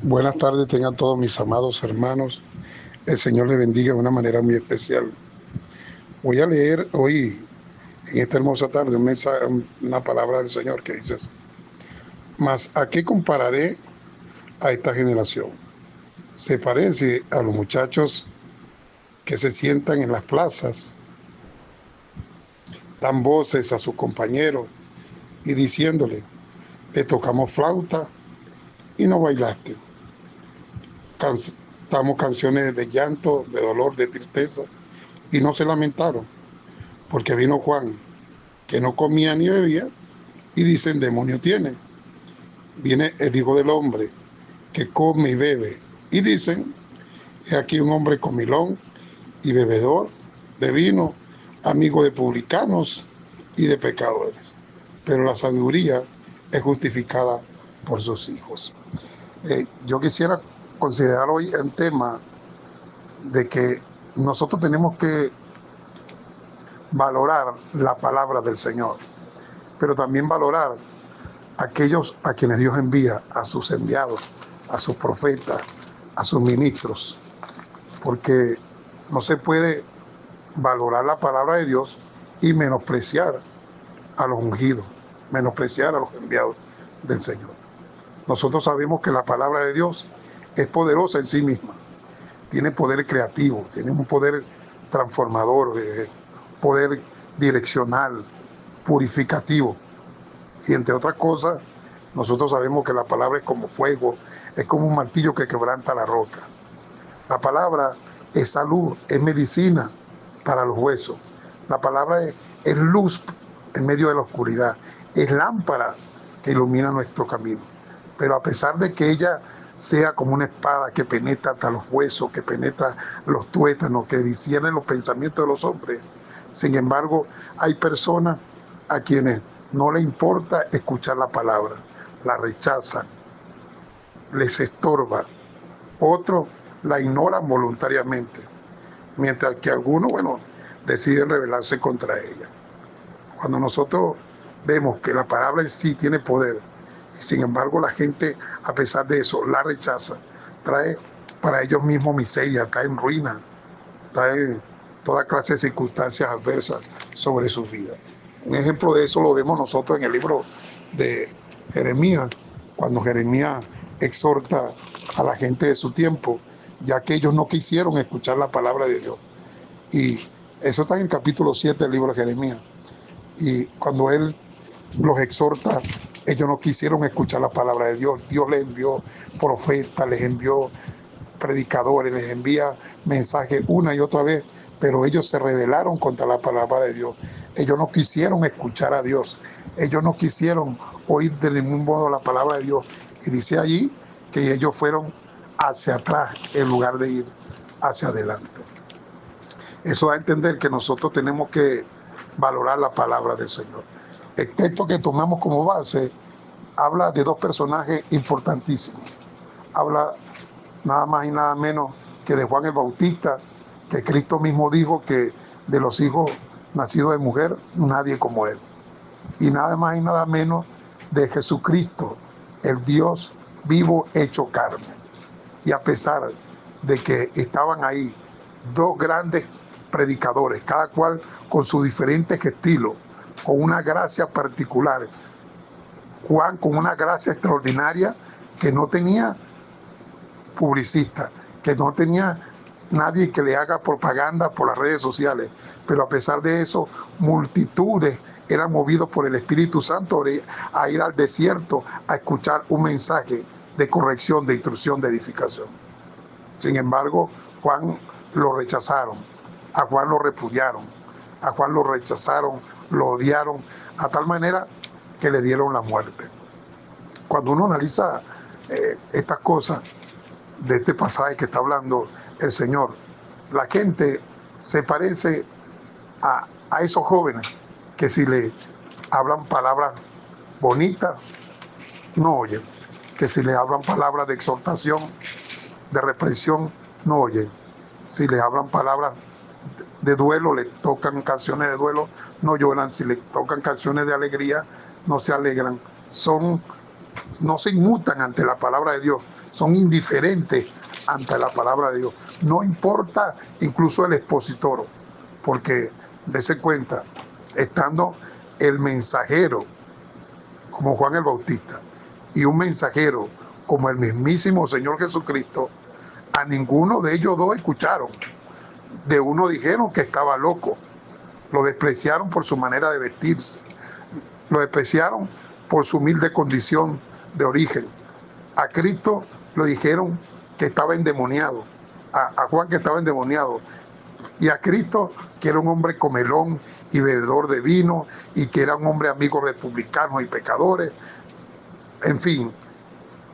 Buenas tardes, tengan todos mis amados hermanos. El Señor les bendiga de una manera muy especial. Voy a leer hoy, en esta hermosa tarde, una palabra del Señor que dice así: Mas ¿a qué compararé a esta generación? Se parece a los muchachos que se sientan en las plazas, dan voces a sus compañeros y diciéndole: le tocamos flauta y no bailaste. Cantamos canciones de llanto, de dolor, de tristeza, y no se lamentaron, porque vino Juan, que no comía ni bebía, y dicen: demonio tiene. Viene el Hijo del Hombre, que come y bebe, y dicen: he aquí un hombre comilón y bebedor de vino, amigo de publicanos y de pecadores. Pero la sabiduría es justificada por sus hijos. Yo quisiera considerar hoy el tema de que nosotros tenemos que valorar la palabra del Señor, pero también valorar aquellos a quienes Dios envía, a sus enviados, a sus profetas, a sus ministros, porque no se puede valorar la palabra de Dios y menospreciar a los ungidos, menospreciar a los enviados del Señor. Nosotros sabemos que la palabra de Dios es poderosa en sí misma, tiene poder creativo, tiene un poder transformador, poder direccional, purificativo. Y entre otras cosas, nosotros sabemos que la palabra es como fuego, es como un martillo que quebranta la roca. La palabra es salud, es medicina para los huesos. La palabra es luz en medio de la oscuridad, es lámpara que ilumina nuestro camino. Pero a pesar de que ella sea como una espada que penetra hasta los huesos, que penetra los tuétanos, que discierne los pensamientos de los hombres, sin embargo, hay personas a quienes no le importa escuchar la palabra, la rechazan, les estorba. Otros la ignoran voluntariamente, mientras que algunos, deciden rebelarse contra ella. Cuando nosotros vemos que la palabra en sí tiene poder, y sin embargo la gente, a pesar de eso, la rechaza, trae para ellos mismos miseria, trae ruina, trae toda clase de circunstancias adversas sobre sus vidas. Un ejemplo de eso lo vemos nosotros en el libro de Jeremías, cuando Jeremías exhorta a la gente de su tiempo, ya que ellos no quisieron escuchar la palabra de Dios. Y eso está en el capítulo 7 del libro de Jeremías. Y cuando él los exhorta, ellos no quisieron escuchar la palabra de Dios. Dios les envió profetas, les envió predicadores, les envía mensajes una y otra vez, pero ellos se rebelaron contra la palabra de Dios. Ellos no quisieron escuchar a Dios, ellos no quisieron oír de ningún modo la palabra de Dios. Y dice allí que ellos fueron hacia atrás en lugar de ir hacia adelante. Eso da a entender que nosotros tenemos que valorar la palabra del Señor. El texto que tomamos como base habla de dos personajes importantísimos. Habla nada más y nada menos que de Juan el Bautista, que Cristo mismo dijo que de los hijos nacidos de mujer, nadie como él. Y nada más y nada menos de Jesucristo, el Dios vivo hecho carne. Y a pesar de que estaban ahí dos grandes predicadores, cada cual con sus diferentes estilos, con una gracia particular, Juan con una gracia extraordinaria que no tenía publicista, que no tenía nadie que le haga propaganda por las redes sociales, pero a pesar de eso, multitudes eran movidos por el Espíritu Santo a ir al desierto a escuchar un mensaje de corrección, de instrucción, de edificación. Sin embargo, Juan lo rechazaron, a Juan lo repudiaron, a Juan lo rechazaron, lo odiaron, a tal manera que le dieron la muerte. Cuando uno analiza estas cosas de este pasaje que está hablando el Señor, la gente se parece a esos jóvenes que si le hablan palabras bonitas, no oyen, que si le hablan palabras de exhortación, de represión, no oyen, si le hablan palabras de duelo, le tocan canciones de duelo, no lloran, si le tocan canciones de alegría, no se alegran. Son no se inmutan ante la palabra de Dios, son indiferentes ante la palabra de Dios. No importa incluso el expositor, porque dése cuenta, estando el mensajero como Juan el Bautista y un mensajero como el mismísimo Señor Jesucristo, a ninguno de ellos dos escucharon. De uno dijeron que estaba loco, lo despreciaron por su manera de vestirse, lo despreciaron por su humilde condición de origen. A Cristo lo dijeron que estaba endemoniado, a Juan que estaba endemoniado, y a Cristo que era un hombre comelón y bebedor de vino, y que era un hombre amigo republicanos y pecadores. En fin,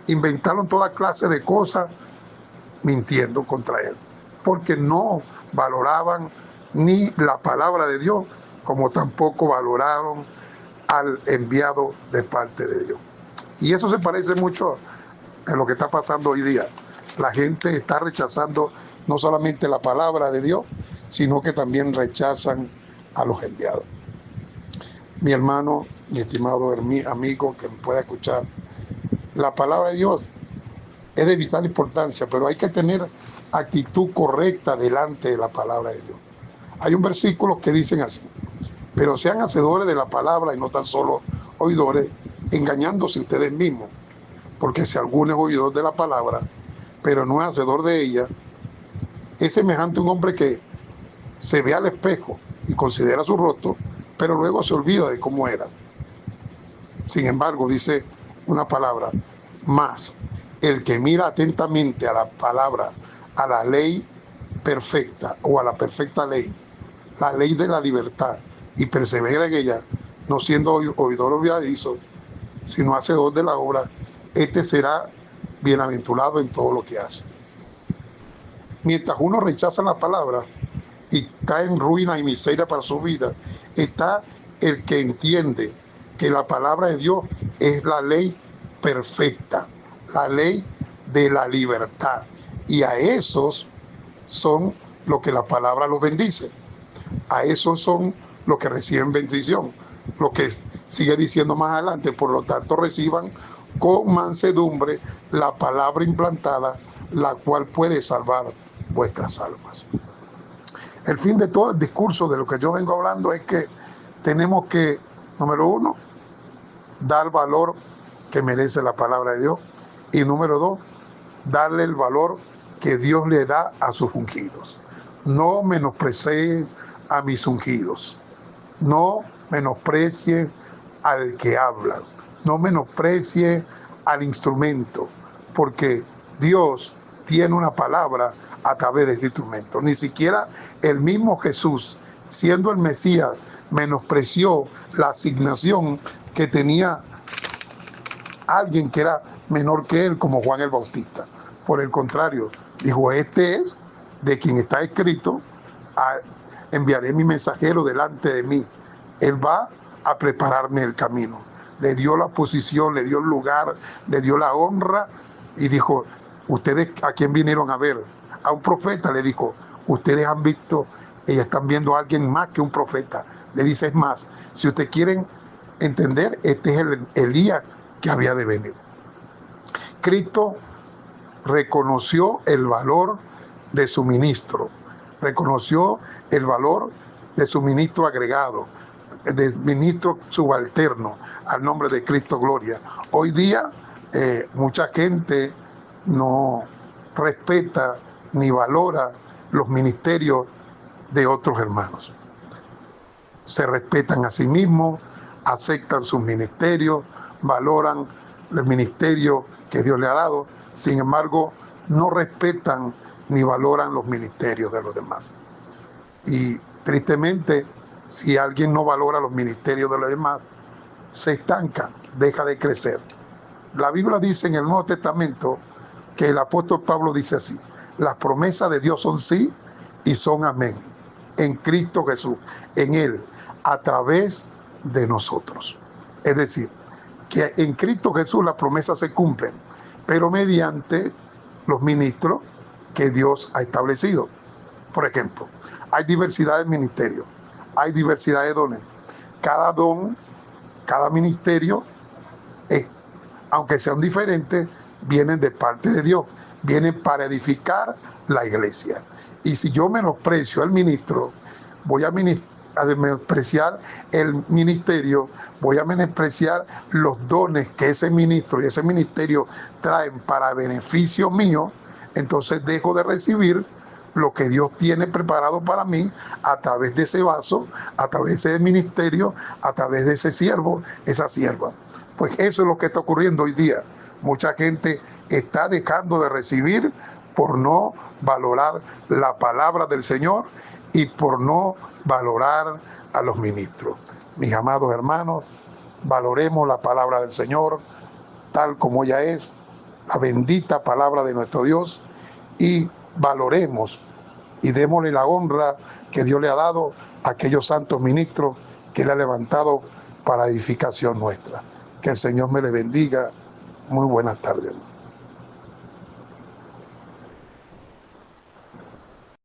inventaron toda clase de cosas mintiendo contra él, porque no valoraban ni la palabra de Dios, como tampoco valoraron al enviado de parte de Dios. Y eso se parece mucho a lo que está pasando hoy día. La gente está rechazando no solamente la palabra de Dios, sino que también rechazan a los enviados. Mi hermano, mi estimado amigo que me pueda escuchar, la palabra de Dios es de vital importancia, pero hay que tener actitud correcta delante de la palabra de Dios. Hay un versículo que dicen así: pero sean hacedores de la palabra y no tan solo oidores, engañándose ustedes mismos, porque si alguno es oidor de la palabra, pero no es hacedor de ella, es semejante a un hombre que se ve al espejo y considera su rostro, pero luego se olvida de cómo era. Sin embargo, dice una palabra más: el que mira atentamente a la palabra, a la ley perfecta o a la perfecta ley, la ley de la libertad, y persevera en ella, no siendo oidor olvidadizo, sino hacedor de la obra, este será bienaventurado en todo lo que hace. Mientras uno rechaza la palabra y cae en ruina y miseria para su vida, está el que entiende que la palabra de Dios es la ley perfecta, la ley de la libertad, y a esos son lo que la palabra los bendice, a esos son los que reciben bendición. Lo que sigue diciendo más adelante: por lo tanto reciban con mansedumbre la palabra implantada, la cual puede salvar vuestras almas. El fin de todo el discurso de lo que yo vengo hablando es que tenemos que, número uno, dar valor que merece la palabra de Dios, y número dos, darle el valor que Dios le da a sus ungidos. No menosprecie a mis ungidos, no menosprecie al que habla, no menosprecie al instrumento, porque Dios tiene una palabra a través de este instrumento. Ni siquiera el mismo Jesús, siendo el Mesías, menospreció la asignación que tenía alguien que era menor que él, como Juan el Bautista. Por el contrario, dijo: este es de quien está escrito, enviaré mi mensajero delante de mí, él va a prepararme el camino. Le dio la posición, le dio el lugar, le dio la honra, y dijo: ¿ustedes a quién vinieron a ver? A un profeta. Le dijo: ustedes han visto, ellos están viendo a alguien más que un profeta. Le dice: es más, si ustedes quieren entender, este es el Elías que había de venir. Cristo reconoció el valor de su ministro, reconoció el valor de su ministro agregado, del ministro subalterno al nombre de Cristo Gloria. Hoy día mucha gente no respeta ni valora los ministerios de otros hermanos. Se respetan a sí mismos, aceptan sus ministerios, valoran el ministerio que Dios le ha dado, sin embargo no respetan ni valoran los ministerios de los demás. Y tristemente, si alguien no valora los ministerios de los demás, se estanca, deja de crecer. La Biblia dice en el Nuevo Testamento que el apóstol Pablo dice así: las promesas de Dios son sí y son amén, en Cristo Jesús, en Él, a través de nosotros. Es decir, que en Cristo Jesús las promesas se cumplen, pero mediante los ministros que Dios ha establecido. Por ejemplo, hay diversidad de ministerios, hay diversidad de dones. Cada don, cada ministerio aunque sean diferentes, vienen de parte de Dios, vienen para edificar la iglesia. Y si yo menosprecio al ministro, voy a menospreciar el ministerio, voy a menospreciar los dones que ese ministro y ese ministerio traen para beneficio mío, entonces dejo de recibir lo que Dios tiene preparado para mí a través de ese vaso, a través de ese ministerio, a través de ese siervo, esa sierva. Pues eso es lo que está ocurriendo hoy día. Mucha gente está dejando de recibir por no valorar la palabra del Señor y por no valorar a los ministros. Mis amados hermanos, valoremos la palabra del Señor tal como ella es, la bendita palabra de nuestro Dios, y valoremos y démosle la honra que Dios le ha dado a aquellos santos ministros que Él ha levantado para edificación nuestra. Que el Señor me le bendiga. Muy buenas tardes.